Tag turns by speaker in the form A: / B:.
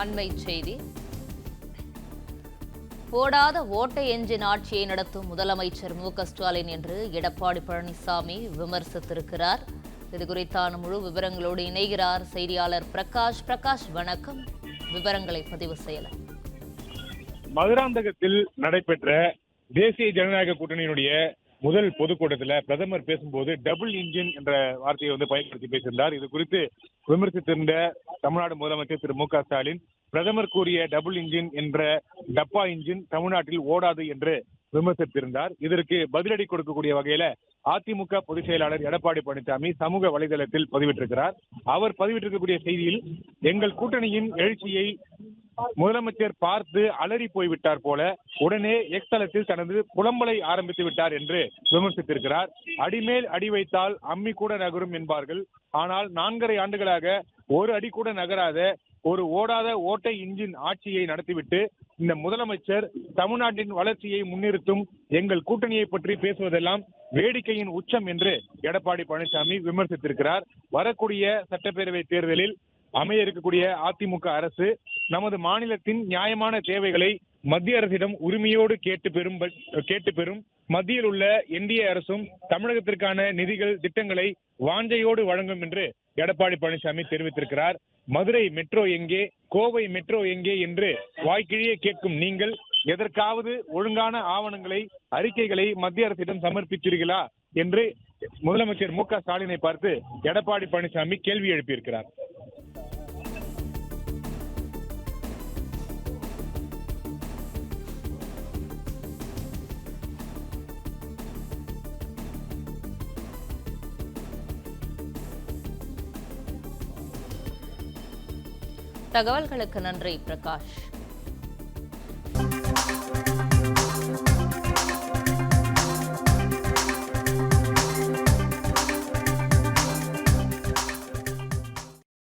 A: அண்மை செய்தி. போடாத ஓட்டை எஞ்சின் ஆட்சியை நடத்தும் முதலமைச்சர் மு.க.ஸ்டாலின் என்று எடப்பாடி பழனிசாமி விமர்சித்திருக்கிறார். இதுகுறித்தான முழு விவரங்களோடு இணைகிறார் செய்தியாளர் பிரகாஷ். பிரகாஷ், வணக்கம். விவரங்களை பதிவு செய்யலாம்.
B: மதுராந்தகத்தில் நடைபெற்ற தேசிய ஜனநாயக கூட்டணியினுடைய முதல் பொதுக்கூட்டத்தில் பிரதமர் பேசும்போது டபுள் இன்ஜின் என்ற வார்த்தையை பயன்படுத்தி பேசியிருந்தார். இது குறித்து விமர்சித்திருந்த தமிழ்நாடு முதலமைச்சர் திரு மு.க.ஸ்டாலின் பிரதமர் கூறிய டபுள் இன்ஜின் என்ற டப்பா இன்ஜின் தமிழ்நாட்டில் ஓடாது என்று விமர்சித்திருந்தார். இதற்கு பதிலடி கொடுக்கக்கூடிய வகையில அதிமுக பொதுச் செயலாளர் எடப்பாடி பழனிசாமி சமூக வலைதளத்தில் பதிவிட்டிருக்கிறார். அவர் பதிவிட்டிருக்கக்கூடிய செய்தியில், எங்கள் கூட்டணியின் எழுச்சியை முதலமைச்சர் பார்த்து அலறி போய்விட்டார் போல உடனே எக்ஸ் தளத்தில் தனது புலம்பலை ஆரம்பித்து விட்டார் என்று விமர்சித்திருக்கிறார். அடிமேல் அடி வைத்தால் அம்மி கூட நகரும் என்பார்கள். ஆனால் 4.5 ஆண்டுகளாக ஒரு அடி கூட நகராத ஒரு ஓடாத ஓட்டை இன்ஜின் ஆட்சியை நடத்திவிட்டு இந்த முதலமைச்சர் தமிழ்நாட்டின் வளர்ச்சியை முன்னிறுத்தும் எங்கள் கூட்டணியை பற்றி பேசுவதெல்லாம் வேடிக்கையின் உச்சம் என்று எடப்பாடி பழனிசாமி விமர்சித்திருக்கிறார். வரக்கூடிய சட்டப்பேரவை தேர்தலில் அமைய இருக்கக்கூடிய அதிமுக அரசு நமது மாநிலத்தின் நியாயமான தேவைகளை மத்திய அரசிடம் உரிமையோடு கேட்டு பெறும். மத்தியில் உள்ள என்டிஏ அரசும் தமிழகத்திற்கான நிதிகள் திட்டங்களை வாஞ்சையோடு வழங்கும் என்று எடப்பாடி பழனிசாமி தெரிவித்திருக்கிறார். மதுரை மெட்ரோ எங்கே, கோவை மெட்ரோ எங்கே என்று வாய்க்கிழியே கேட்கும் நீங்கள் எதற்காவது ஒழுங்கான ஆவணங்களை, அறிக்கைகளை மத்திய அரசிடம் சமர்ப்பித்தீர்களா என்று முதலமைச்சர் மு.க.ஸ்டாலினை பார்த்து எடப்பாடி பழனிசாமி கேள்வி எழுப்பியிருக்கிறார்.
A: தகவல்களுக்கு நன்றி பிரகாஷ்.